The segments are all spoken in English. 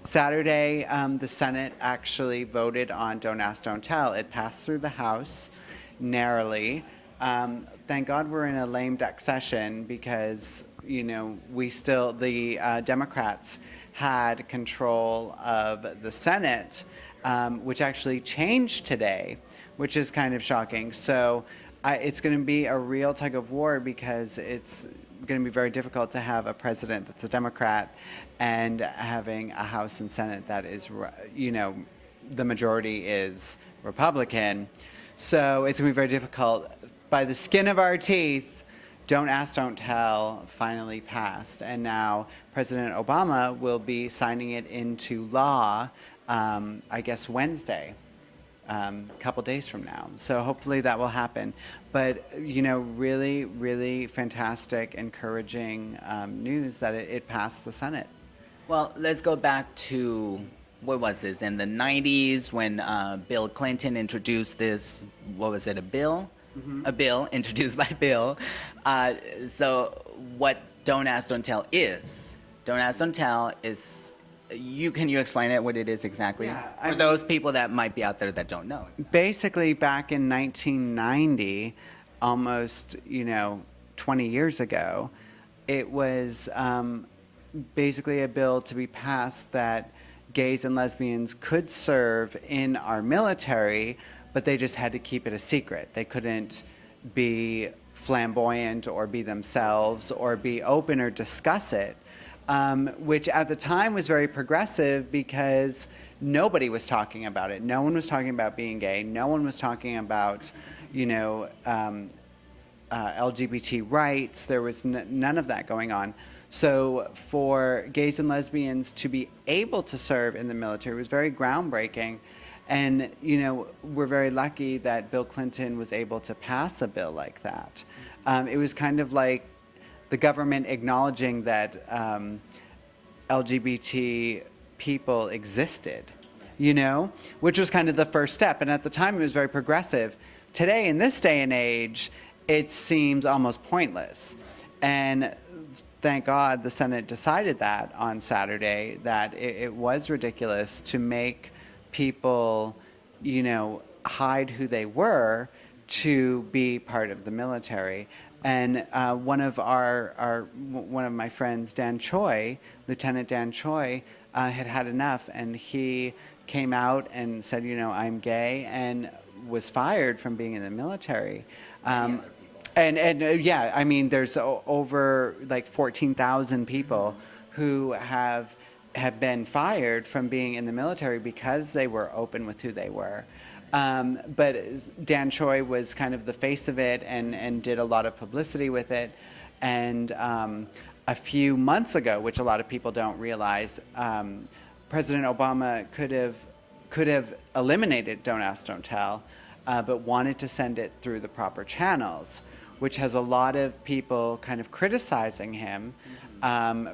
Saturday, the Senate actually voted on Don't Ask, Don't Tell. It passed through the House narrowly. Thank God we're in a lame duck session because, the Democrats had control of the Senate, which actually changed today, which is kind of shocking. So it's going to be a real tug of war because it's going to be very difficult to have a president that's a Democrat and having a House and Senate that is, the majority is Republican. So it's going to be very difficult. By the skin of our teeth, Don't Ask, Don't Tell finally passed. And now President Obama will be signing it into law, I guess, Wednesday. A couple days from now. So hopefully that will happen. But, really, really fantastic, encouraging news that it passed the Senate. Well, let's go back to, what was this, in the 90s when Bill Clinton introduced this, what was it, a bill? Mm-hmm. A bill, introduced by Bill. So what Don't Ask, Don't Tell is? Don't Ask, Don't Tell is, can you explain it, what it is exactly? Yeah, for those people that might be out there that don't know. Basically, back in 1990, almost, 20 years ago, it was basically a bill to be passed that gays and lesbians could serve in our military, but they just had to keep it a secret. They couldn't be flamboyant or be themselves or be open or discuss it. Which at the time was very progressive because nobody was talking about it. No one was talking about being gay. No one was talking about, LGBT rights. There was none of that going on. So for gays and lesbians to be able to serve in the military was very groundbreaking. And, we're very lucky that Bill Clinton was able to pass a bill like that. It was kind of like the government acknowledging that LGBT people existed, which was kind of the first step. And at the time, it was very progressive. Today, in this day and age, it seems almost pointless. And thank God the Senate decided that on Saturday, that it was ridiculous to make people, hide who they were to be part of the military. And one of my friends, Dan Choi, Lieutenant Dan Choi, had enough, and he came out and said, I'm gay, and was fired from being in the military. There's over like 14,000 people who have been fired from being in the military because they were open with who they were. But Dan Choi was kind of the face of it and did a lot of publicity with it. And a few months ago, which a lot of people don't realize, President Obama could have eliminated Don't Ask, Don't Tell, but wanted to send it through the proper channels, which has a lot of people kind of criticizing him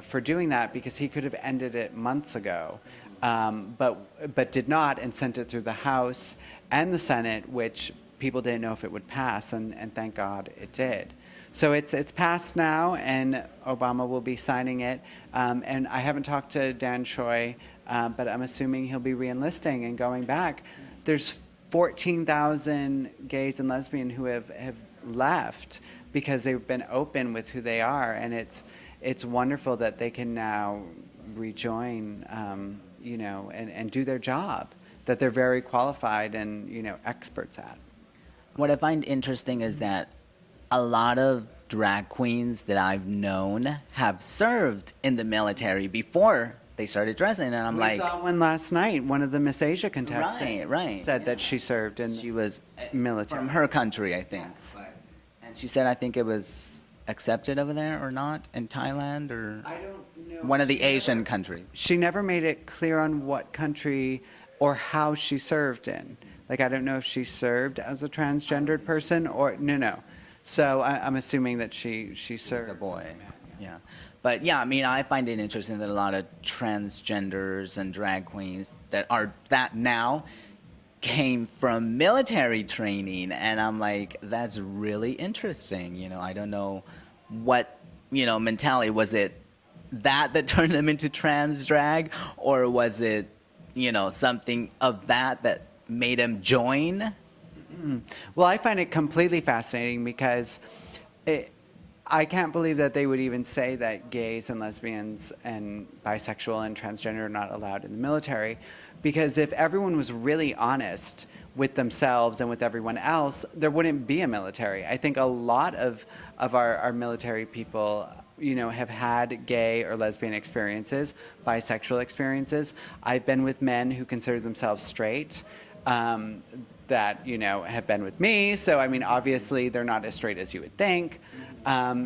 for doing that because he could have ended it months ago. But did not, and sent it through the House and the Senate, which people didn't know if it would pass, and thank God it did. So it's passed now, and Obama will be signing it. And I haven't talked to Dan Choi, but I'm assuming he'll be re-enlisting and going back. There's 14,000 gays and lesbians who have left because they've been open with who they are, and it's wonderful that they can now rejoin, and do their job that they're very qualified and, experts at. What I find interesting is that a lot of drag queens that I've known have served in the military before they started dressing, and We saw one last night. One of the Miss Asia contestants said that she served in she was military. From her country, I think. Yes. And she said, I think it was accepted over there or not in Thailand or I don't know. One of the Asian countries. She never made it clear on what country or how she served in. Like, I don't know if she served as a transgendered person or no. So I'm assuming that she served. As a boy, yeah. But yeah, I mean, I find it interesting that a lot of transgenders and drag queens that now came from military training, and I'm like, that's really interesting. I don't know what mentality was it. that turned them into trans drag, or was it, something of that made them join? Well, I find it completely fascinating because I can't believe that they would even say that gays and lesbians and bisexual and transgender are not allowed in the military. Because if everyone was really honest with themselves and with everyone else, there wouldn't be a military. I think a lot of our military people, have had gay or lesbian experiences, bisexual experiences. I've been with men who consider themselves straight. That have been with me. So I mean, obviously they're not as straight as you would think.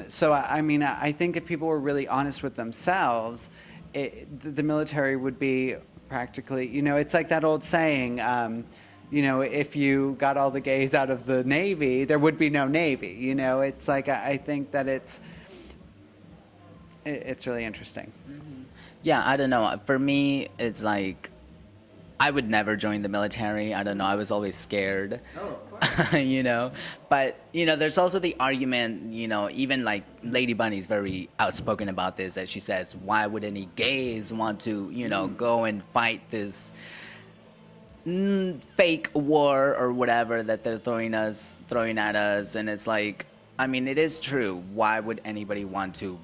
So I mean, I think if people were really honest with themselves, the military would be practically, it's like that old saying. If you got all the gays out of the Navy, there would be no Navy. It's like I think that it's really interesting. Yeah, I don't know. For me, it's like I would never join the military. I don't know. I was always scared. Oh, of course. But, there's also the argument, even like Lady Bunny's very outspoken about this, that she says, why would any gays want to, go and fight this fake war or whatever that they're throwing at us? And it's like, I mean, it is true. Why would anybody want to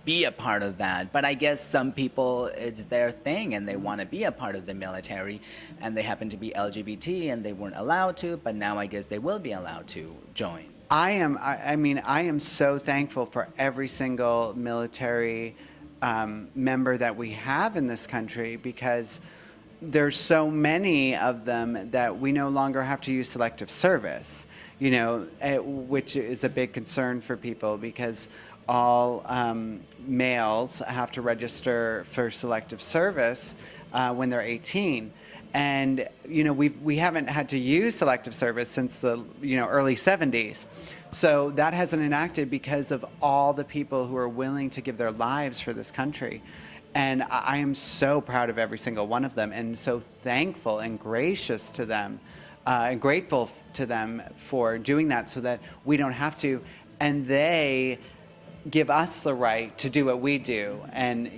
be a part of that? But I guess some people, it's their thing and they want to be a part of the military, and they happen to be LGBT and they weren't allowed to, but now I guess they will be allowed to join. I am so thankful for every single military member that we have in this country, because there's so many of them that we no longer have to use selective service, which is a big concern for people, because all males have to register for selective service when they're 18. And, we haven't had to use selective service since the, early 70s. So that hasn't enacted because of all the people who are willing to give their lives for this country. And I am so proud of every single one of them, and so thankful and gracious to them, and grateful to them for doing that, so that we don't have to. And they give us the right to do what we do, and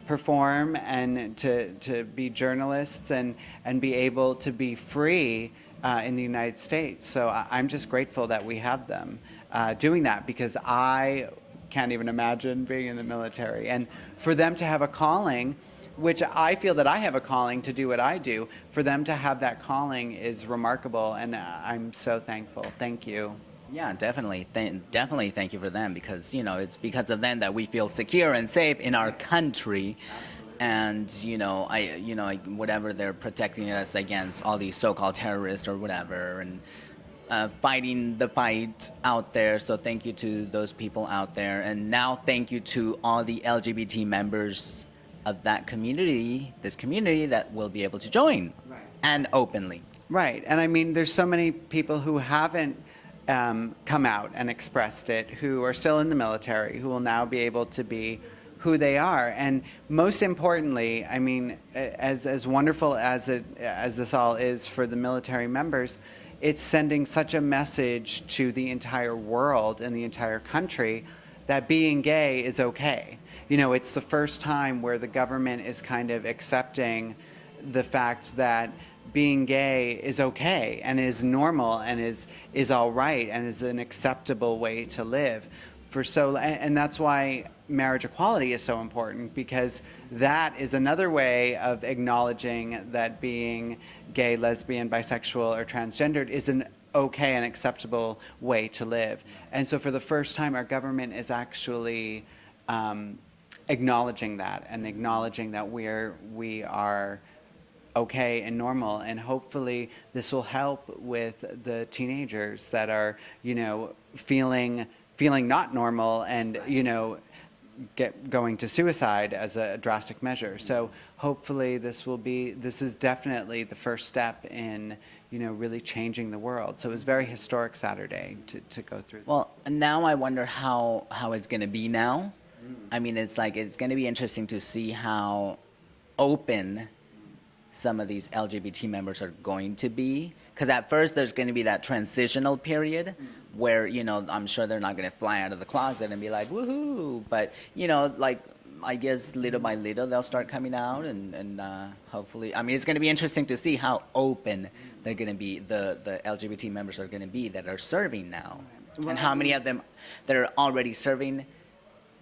perform, and to be journalists, and be able to be free in the United States. So I'm just grateful that we have them doing that, because I can't even imagine being in the military. And for them to have a calling, which I feel that I have a calling to do what I do, for them to have that calling is remarkable, and I'm so thankful. Thank you. Yeah, definitely. Definitely thank you for them, because, it's because of them that we feel secure and safe in our country. And, whatever, they're protecting us against all these so-called terrorists or whatever, and fighting the fight out there. So thank you to those people out there. And now thank you to all the LGBT members of that community, this community, that will be able to join. Right. And openly. Right. And I mean, there's so many people who haven't come out and expressed it, who are still in the military, who will now be able to be who they are. And most importantly, I mean, as wonderful as this all is for the military members, it's sending such a message to the entire world and the entire country that being gay is okay. It's the first time where the government is kind of accepting the fact that being gay is okay and is normal and is all right and is an acceptable way to live. And that's why marriage equality is so important, because that is another way of acknowledging that being gay, lesbian, bisexual, or transgendered is an okay and acceptable way to live. And so for the first time, our government is actually acknowledging that, and acknowledging that we are okay and normal. And hopefully this will help with the teenagers that are, feeling not normal, and going to suicide as a drastic measure. So hopefully this is definitely the first step in really changing the world. So it was a very historic Saturday to go through this. Well, now I wonder how it's going to be now. I mean, it's going to be interesting to see how open some of these LGBT members are going to be. Because at first there's going to be that transitional period where, I'm sure they're not going to fly out of the closet and be like, woohoo. But, like, I guess little by little they'll start coming out, and hopefully, I mean, it's going to be interesting to see how open they're going to be, the LGBT members are going to be that are serving now. Well, And how many of them that are already serving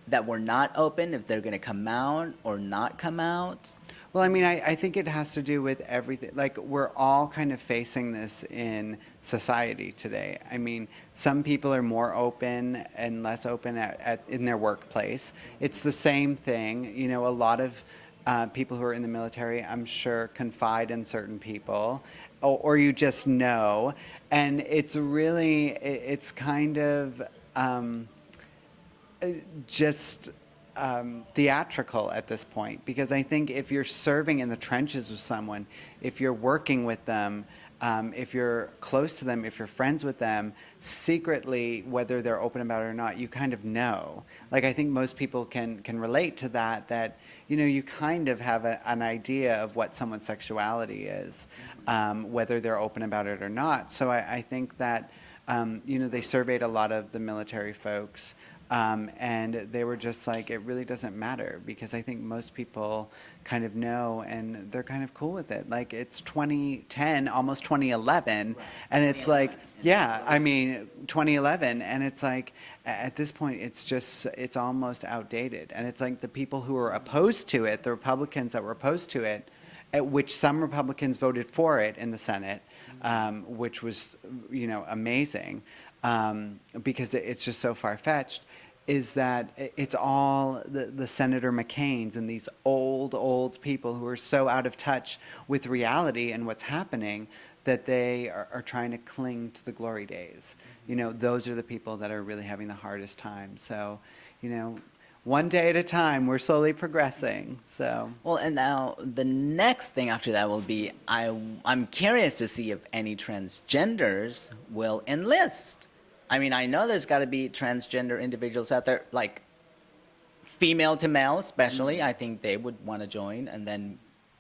that were not open, if they're going to come out or not come out. Well, I mean, I think it has to do with everything. Like, we're all kind of facing this in society today. I mean, some people are more open and less open in their workplace. It's the same thing. You know, a lot of people who are in the military, I'm sure, confide in certain people, or you just know. And it's really, it's kind of just theatrical at this point, because I think if you're serving in the trenches with someone, if you're working with them, if you're close to them, if you're friends with them, secretly, whether they're open about it or not, you kind of know. Like, I think most people can relate to that, you know, you kind of have an idea of what someone's sexuality is, whether they're open about it or not. So I think that, you know, they surveyed a lot of the military folks, and they were just like, it really doesn't matter, because I think most people kind of know, and they're kind of cool with it. Like, it's 2010, almost 2011, and it's like, yeah, I mean, 2011, and it's like, at this point, it's almost outdated. And it's like the people who are opposed to it, the Republicans that were opposed to it, at which some Republicans voted for it in the Senate, which was, you know, amazing, because it's just so far-fetched, is that it's all the Senator McCains and these old people who are so out of touch with reality and what's happening that they are trying to cling to the glory days. You know, those are the people that are really having the hardest time. So, you know, one day at a time, we're slowly progressing. So, well, and now the next thing after that will be, I'm curious to see if any transgenders will enlist. I mean, I know there's got to be transgender individuals out there, like female to male especially. I think they would want to join, and then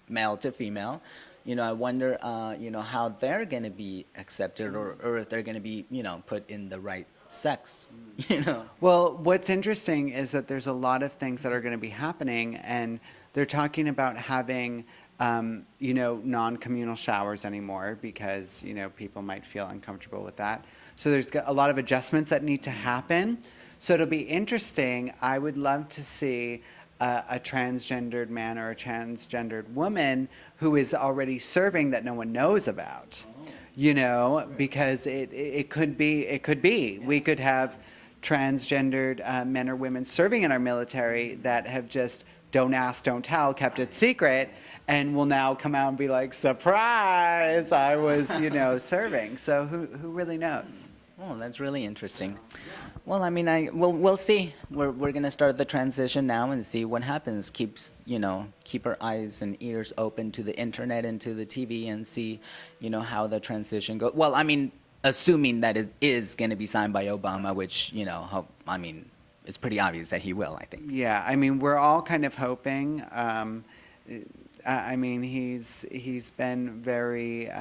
male to female. You know, I wonder, you know, how they're going to be accepted, or if they're going to be, you know, put in the right sex, you know. Well, what's interesting is that there's a lot of things that are going to be happening, and they're talking about having, you know, non-communal showers anymore, because, you know, people might feel uncomfortable with that. So there's a lot of adjustments that need to happen. So it'll be interesting. I would love to see a transgendered man or a transgendered woman who is already serving that no one knows about. You know, because it could be. We could have transgendered men or women serving in our military that have just don't ask, don't tell, kept it secret, and will now come out and be like, surprise, I was, you know, serving. So who really knows? Oh, that's really interesting. Well, I mean, we'll see. We're going to start the transition now and see what happens. Keep our eyes and ears open to the internet and to the TV, and see, you know, how the transition goes. Well, I mean, assuming that it is going to be signed by Obama, which, you know, it's pretty obvious that he will, I think. Yeah, I mean, we're all kind of hoping. I mean, he's been very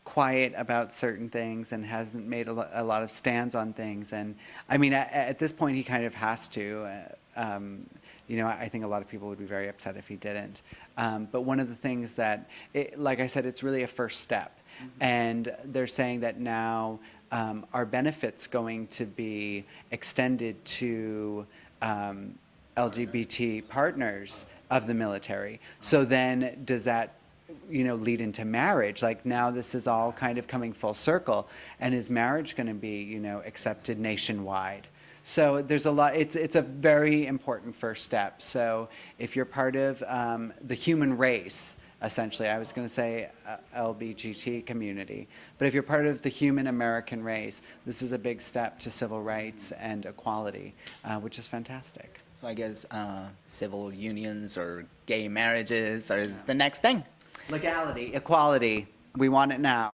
quiet about certain things and hasn't made a lot of stands on things. And I mean, at this point, he kind of has to. You know, I think a lot of people would be very upset if he didn't. But one of the things that, like I said, it's really a first step. And they're saying that now our benefits going to be extended to LGBT partners of the military. So then does that, you know, lead into marriage? Like, now this is all kind of coming full circle, and is marriage going to be, you know, accepted nationwide? So there's a lot. It's a very important first step. So if you're part of the human race, essentially, I was going to say LGBT community, but if you're part of the human American race, this is a big step to civil rights and equality, which is fantastic. So I guess civil unions or gay marriages is the next thing. Legality, equality, we want it now.